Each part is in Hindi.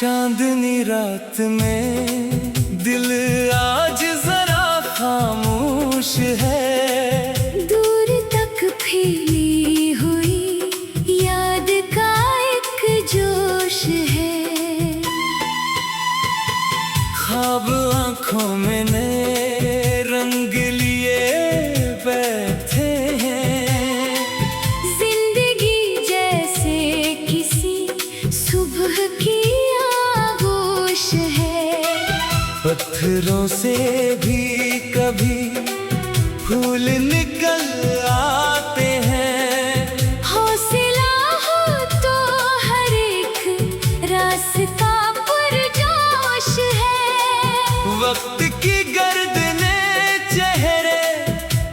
चांदनी रात में दिल आज जरा खामोश है। दूर तक फैली हुई याद का एक जोश है। ख्वाब आँखों में नए रंग लिए बैठे हैं। जिंदगी जैसे किसी सुबह की आगोश है। पत्थरों से भी कभी फूल निकल आते हैं। हौसला हो तो हर एक रास्ता पुरजोश है। वक्त की गर्दने चेहरे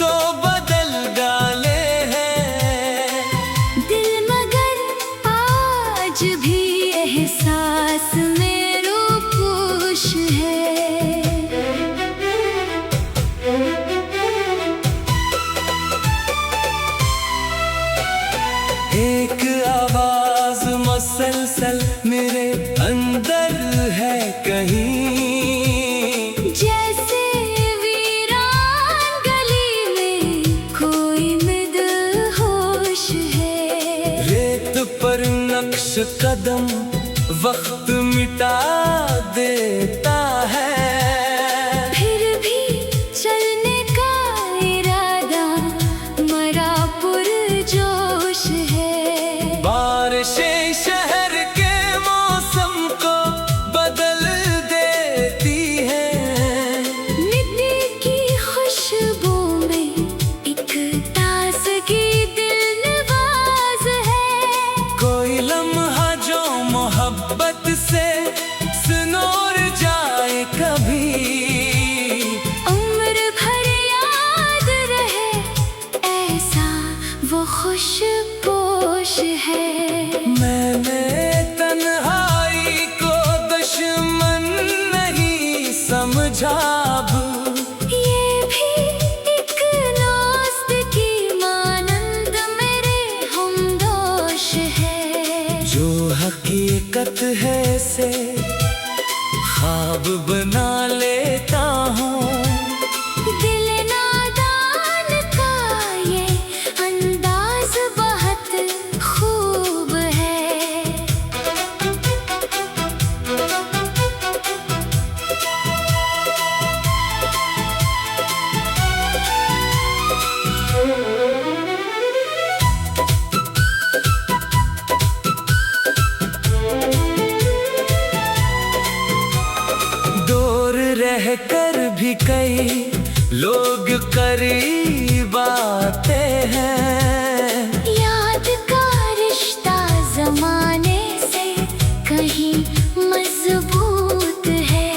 तो बदल डाले हैं। दिल मगर आज भी एहसास में रूपोश है। एक आवाज मसलसल मेरे अंदर है कहीं। जैसे वीरान गली में कोई मदहोश है। रेत पर नक्श कदम वक्त मिटा देता है। फिर भी चलने का इरादा मरा पुरजोश है। बारिशें शहर के मौसम को बदल देती हैं। मिट्टी की खुशबू में एक ताजगी दिल नवाज है। कोई लम्हा जो मोहब्बत से सुनोर जाए कभी। उम्र भर याद रहे ऐसा वो खुशपोश है। मैंने तन्हाई को दुश्मन नहीं समझा अब। ये भी एक दोस्त की मानंद मेरे हमदोश है। जो हकीकत है से ख्वाब बना लेता हूँ। दिल नादान का ये अंदाज बहुत खूब है। दूर रहकर भी कई लोग करीब आते हैं। याद का रिश्ता जमाने से कहीं मजबूत है।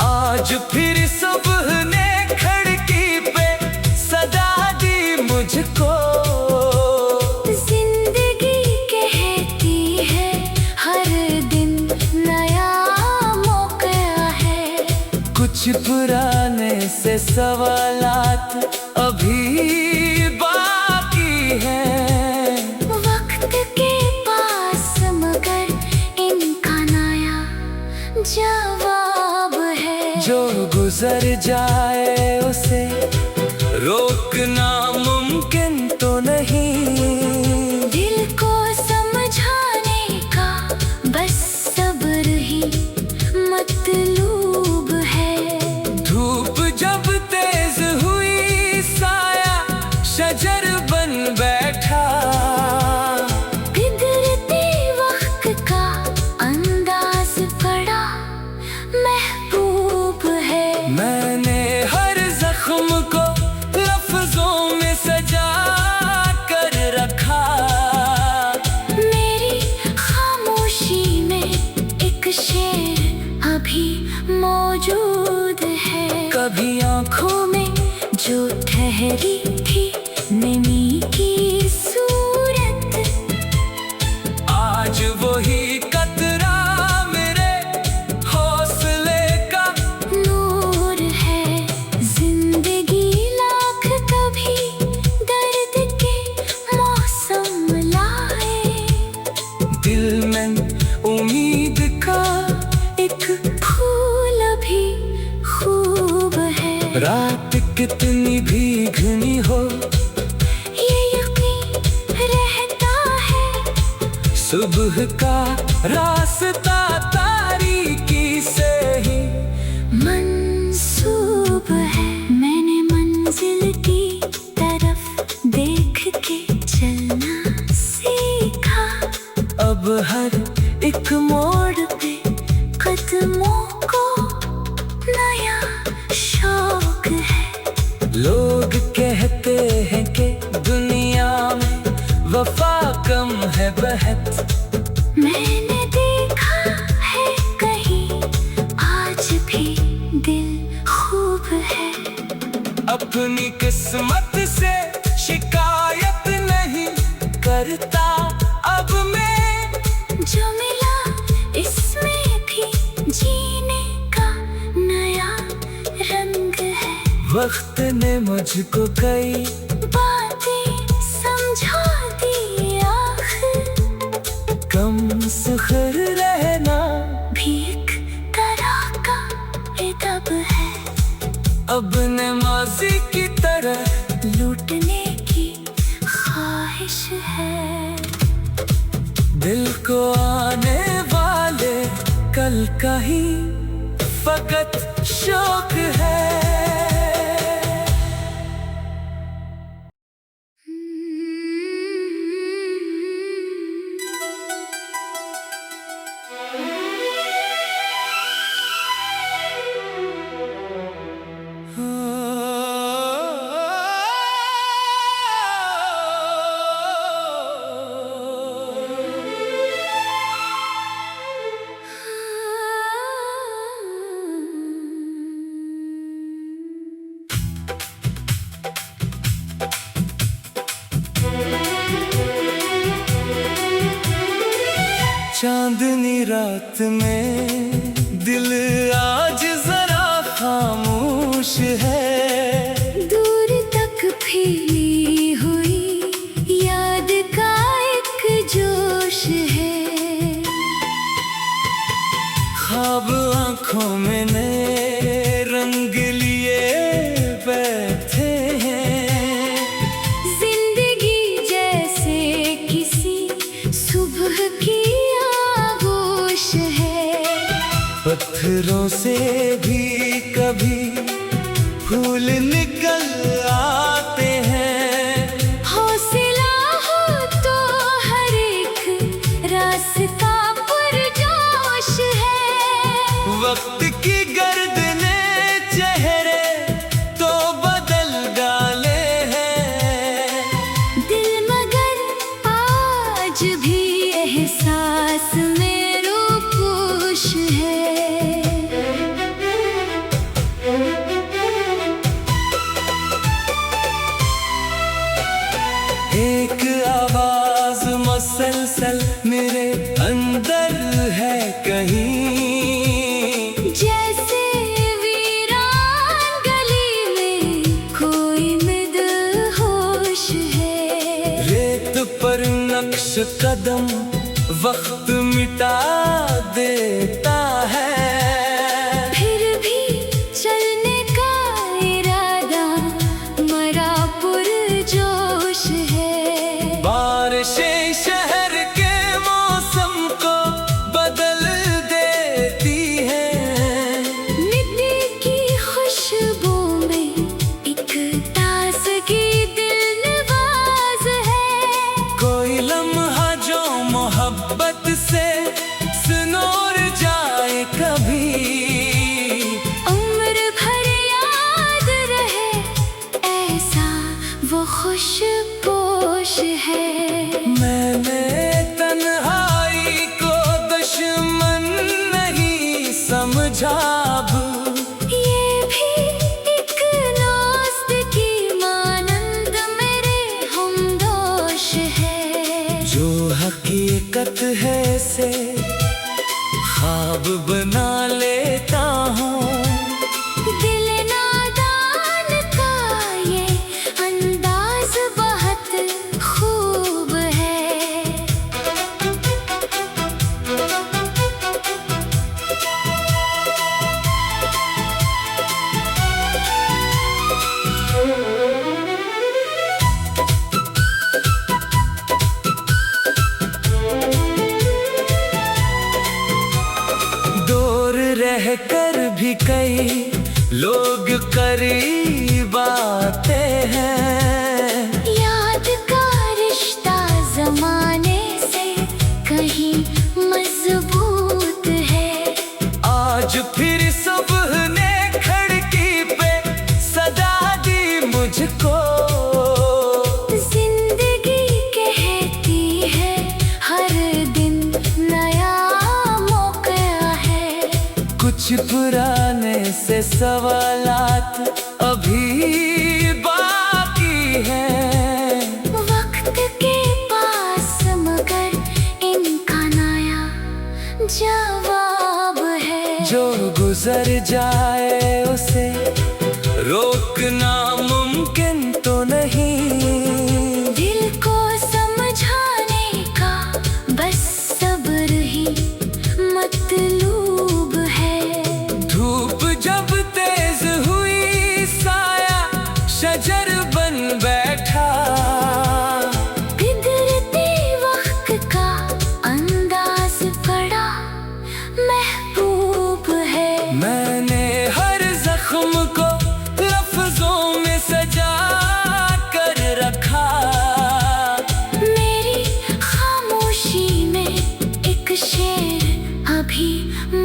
आज फिर सुबह ने खिड़की पे सदा दी मुझको। जिंदगी कहती है हर दिन नया मौका है। कुछ पुराने से सवालात अभी बाकी हैं। वक्त के पास मगर इनका नया जवाब है। जो गुजर जाए उसे रोकना मुमकिन तो नहीं। दिल को समझाने का बस सब्र ही मतलूब है। धूप जब तेज हुई साया शजर बन बैठा। बिगड़ते वक्त का अंदाज बड़ा महबूब है। मैंने हर जख्म को लफ्जों में सजा कर रखा। मेरी खामोशी में एक शेर अभी मौजूद है। कभी आँखों में जो ठहरी थी नमी की सूरत। आज वही कतरा मेरे हौसले का नूर है। जिंदगी लाख कभी दर्द के मौसम लाए। दिल में उम्मीद का सुबह का रास्ता तारीकी से ही मंसूब है। मैंने मंजिल की तरफ देख के चलना सीखा। अब हर एक मोड़ पे कदमों को नया शौक है। लोग कहते हैं कि दुनिया में वफा कम है बहत। मैंने देखा है कहीं आज भी दिल खूब है। अपनी किस्मत से शिकायत नहीं करता अब मैं। जो मिला इसमें भी जीने का नया रंग है। वक्त ने मुझको कई बातें समझा दी आखिर। कम सुखर रहना भी एक तरह का अदब है। अब नमाज़ी की तरह लूटने की ख्वाहिश है। दिल को आने वाले कल का ही फकत शौक है। चांदनी रात में दिल आज जरा खामोश है। दूर तक फैली हुई याद का एक जोश है। ख्वाब आंखों में नए रंग लिए बैठे हैं। जिंदगी जैसे किसी सुबह की आगोश है। पत्थरों से भी कभी फूल निकल आते हैं। हौसला हो तो हर एक रास्ता पुरजोश है। वक्त की गर्दने चेहरे तो बदल डाले हैं। दिल मगर आज भी एहसास में रूपोश है। एक आवाज मुसलसल मेरे अंदर है कहीं। जैसे वीरान गली में कोई मदहोश है। रेत पर नक्श कदम वक्त मिटा देता है। फिर भी चलने का इरादा मरा पुरजोश है। बारिशें शहर के मौसम को बदल देती हैं। मिट्टी की खुशबू में एक ताजगी दिल नवाज है। कोई लम्हा जो मोहब्बत से सुनोर जाए कभी। उम्र भर याद रहे ऐसा वो खुशपोश है। मैंने तन्हाई को दुश्मन नहीं समझा अब। ये भी एक दोस्त की मानंद मेरे हमदोश है। जो हकीकत है से ख्वाब बना लेता हूँ। दिल नादान का ये अंदाज बहुत खूब है। कहकर भी कई लोग करीब आते हैं। याद का रिश्ता जमाने से कहीं मजबूत है। आज फिर सुबह ने खिड़की पे सदा दी मुझको। जिंदगी कहती है हर दिन नया मौका है। कुछ पुराने से सवालात अभी बाकी हैं। वक्त के पास मगर इनका नया जवाब है। जो गुजर जाए उसे रोकना मुमकिन तो नहीं। दिल को समझाने का बस सब्र ही मतलूब है। धूप जब तेज हुई साया शजर बन बैठा। बिगड़ते वक्त का अंदाज बड़ा महबूब है। मैंने हर जख्म को लफ्जों में सजा कर रखा। मेरी खामोशी में एक शेर अभी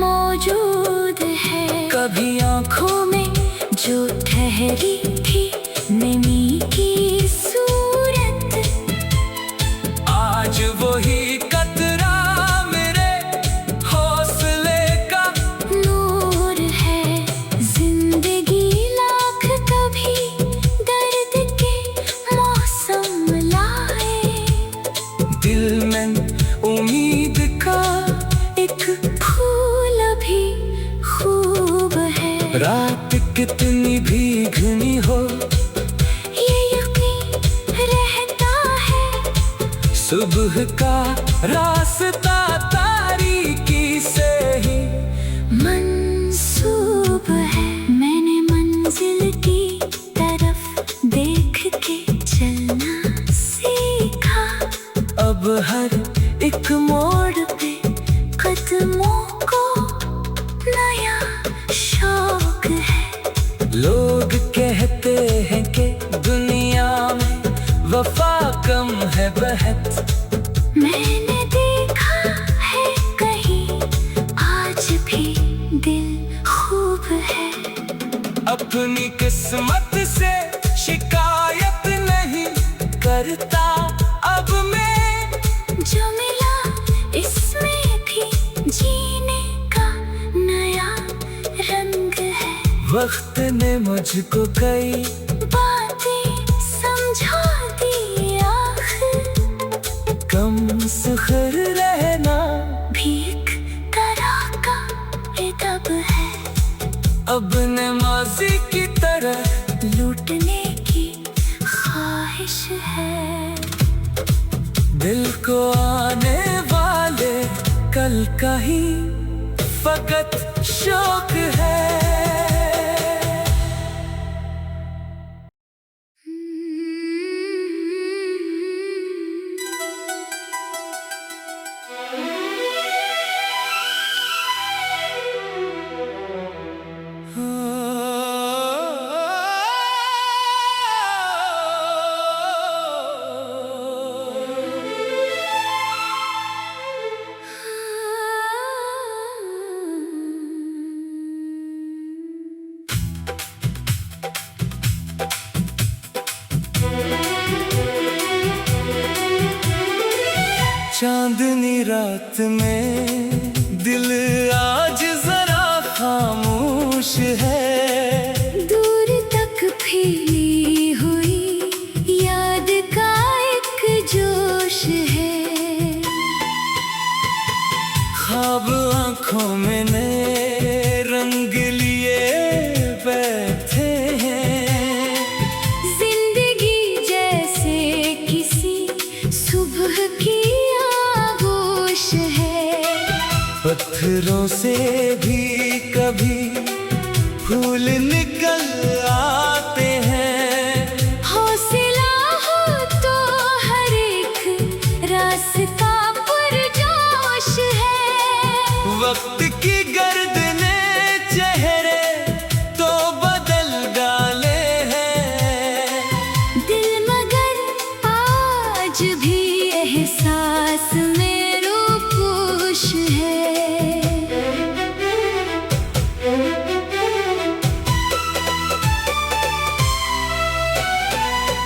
मौजूद है। कभी आँखों में जो ठहरी थी नमी की सूरत, आज वही कतरा मेरे हौसले का नूर है। जिंदगी लाख कभी दर्द के मौसम लाए। दिल में उम्मीद का एक फूल भी खूब है। रात कितनी भी घनी हो ये यकीन रहता है सुबह का रास्ता तारीकी से ही मंसूब है। मैंने मंजिल की तरफ देख के चलना सीखा। अब हर एक मोड़ पे कदमों को नया शौक है। लोग कहते हैं कि दुनिया में वफा कम है बहत। मैंने देखा है कहीं आज भी दिल खूब है। अपनी किस्मत से शिकायत नहीं करता अब मैं। जो मिला इसमें भी जीने का नया रंग है। वक्त ने मुझको कई बातें समझा दी आखिर। कम सुखर रहना भीख तरह का अदब है। अब नमाजी की तरह लूटने की ख्वाहिश है। दिल को आने वाले कल का ही फकत शौक है। चांदनी रात में दिल आज जरा खामोश है। दूर तक फैली हुई याद का एक जोश है। ख्वाब आंखों में नए रंग लिए बैठे हैं। जिंदगी जैसे किसी सुबह की आगोश है। पत्थरों से भी कभी फूल निकल आते हैं। हौसला हो तो हर एक रास्ता पुरजोश है। वक्त की गर्दनें एहसास में रूपोश है।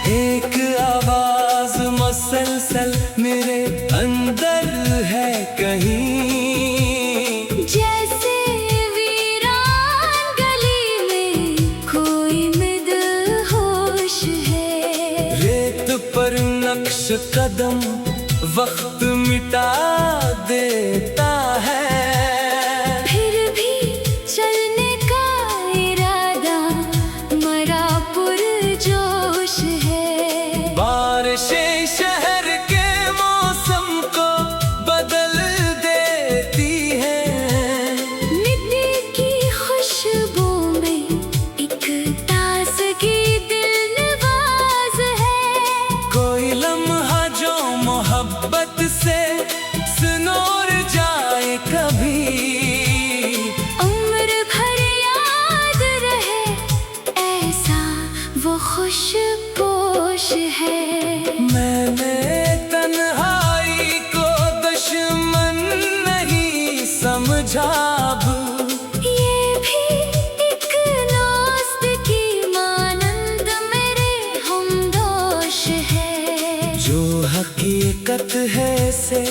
एक आवाज मसलसल मेरे अंदर है कहीं, जैसे वीरान गली में कोई मदहोश है। रेत पर नक्श कदम वक्त मिटा देता है, फिर भी चलने का इरादा मरा पुरजोश है। बारिशें शहर के मौसम को बदल देती हैं। मिट्टी की खुशबू में एक ताजगी दिल नवाज है। कोई लम्हा जो मोहब्बत से सुनोर जाए कभी, उम्र भर याद रहे ऐसा वो खुशपोश है। मैंने तन्हाई को दुश्मन नहीं समझा अब, ये भी एक दोस्त की मानंद मेरे हमदोश है। जो हकीकत है से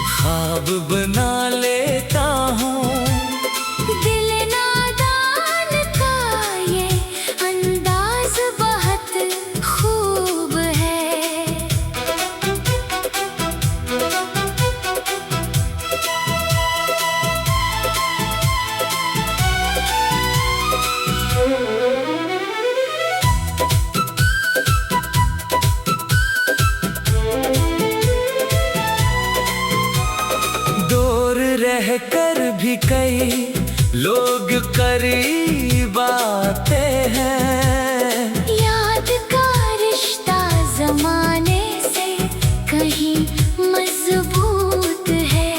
ख्वाब बना लेता हूँ। दिल नादान का ये अंदाज बहुत खूब है। दूर रहकर भी कई लोग करीब आते हैं। याद का रिश्ता जमाने से कहीं मजबूत है।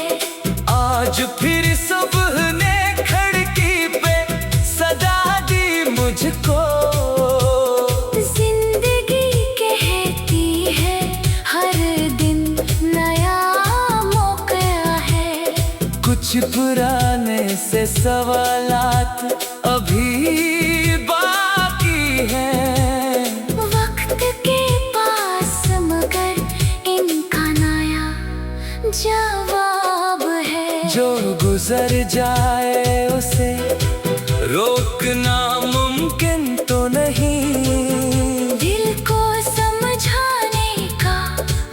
आज फिर सुबह ने खिड़की पे सदा दी मुझको, जिंदगी कहती है हर दिन नया मौका है। कुछ पुराने से सवालात अभी बाकी हैं। वक्त के पास मगर इनका नया जवाब है। जो गुजर जाए उसे रोकना मुमकिन तो नहीं। दिल को समझाने का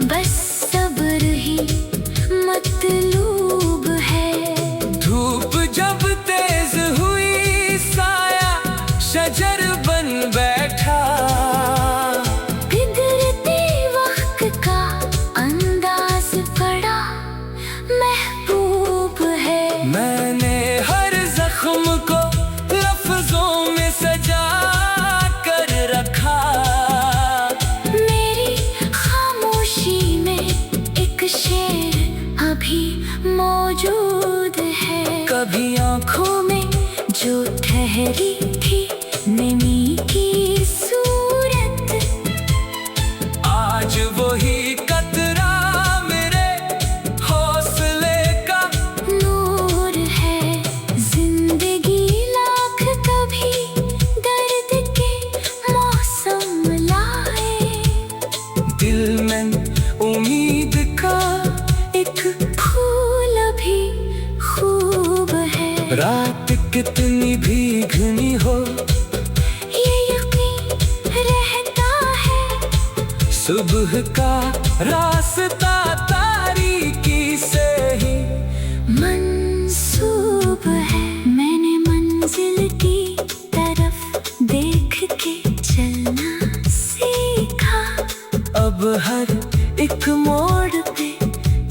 बस सब्र ही मतलूब है। धूप जब तेज हुई साया शजर बन बैठा, बिगड़ते वक्त का अंदाज बड़ा महबूब है। मैंने हर जख्म को लफ्जों में सजा कर रखा। मेरी खामोशी में एक शेर अभी मौजूद है। कभी आंखों में जो ठहरी थी नमी की सूरत, आज वही कतरा मेरे हौसले का नूर है। जिंदगी लाख कभी दर्द के मौसम लाए। दिल में उम्मीद का एक फूल भी खूब है। रात कितनी भी घनी हो ये यकीन रहता है सुबह का रास्ता तारीकी से ही मंसूब है। मैंने मंजिल की तरफ देख के चलना सीखा। अब हर एक मोड़ पे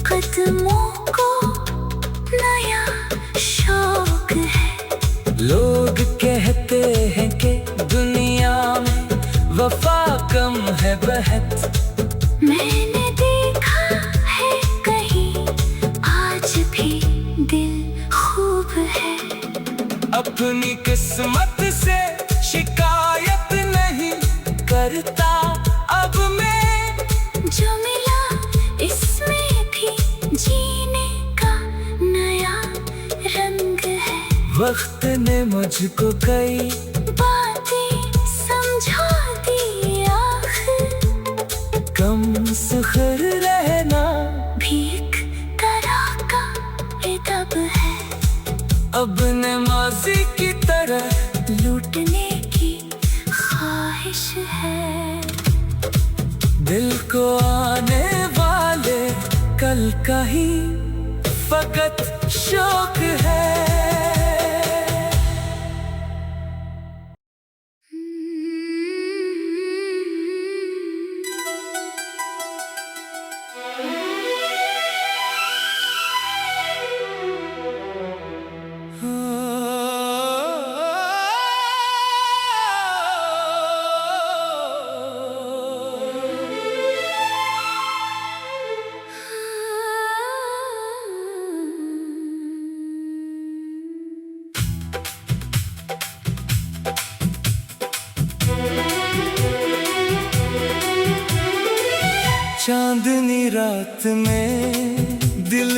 कदमों को नया शौक है। लोग कहते हैं कि दुनिया में वफा कम है बहत। मैंने देखा है कहीं आज भी दिल खूब है। अपनी किस्मत से शिकायत नहीं करता अब मैं। जो मिला वक्त ने मुझको कई बातें समझा दी आखिर। कम सुखर रहना भी एक तरह का अदब है। अब नमाज़ी की तरह लूटने की ख्वाहिश है। दिल को आने वाले कल का ही फकत शौक है। चांदनी रात में दिल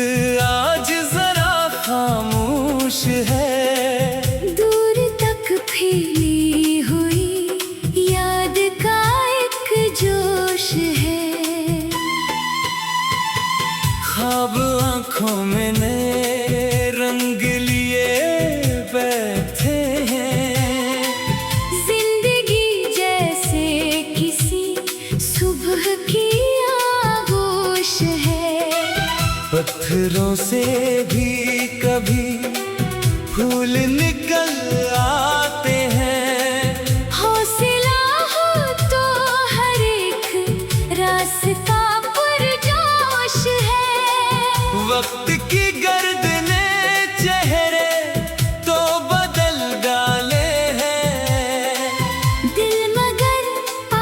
आज जरा खामोश है। दूर तक फैली हुई याद का एक जोश है। ख्वाब आँखों में नए रंग लिए बैठे हैं। जिंदगी जैसे किसी सुबह की पत्थरों से भी कभी फूल निकल आते हैं। हौसला हो तो हर एक रास्ता पुरजोश है। वक्त की गर्दने चेहरे तो बदल डाले हैं। दिल मगर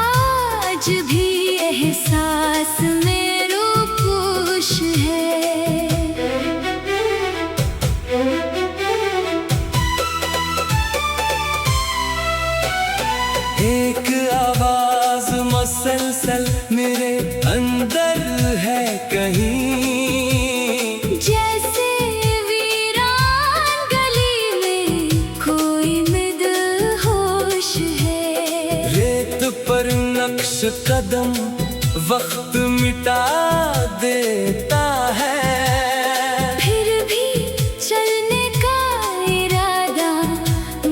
आज भी एहसास में रूपोश है। एक आवाज मसलसल मेरे अंदर है कहीं। जैसे वीरान गली में कोई मदहोश है। रेत पर नक्श कदम वक्त मिटा देता है। फिर भी चलने का इरादा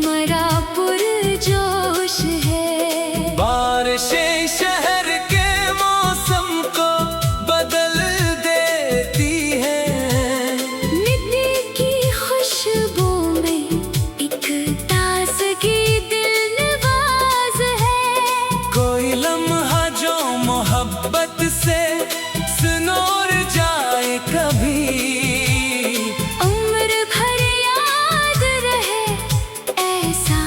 मरा पुरजोश है। बारिशें शहर के मौसम को बदल देती हैं। मिट्टी की खुशबू में एक ताजगी दिल नवाज है। कोई लम्हा जो मोहब्बत से सुनोर जाए कभी। उम्र भर याद रहे ऐसा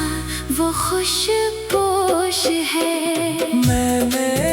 वो खुशपोश है। मैंने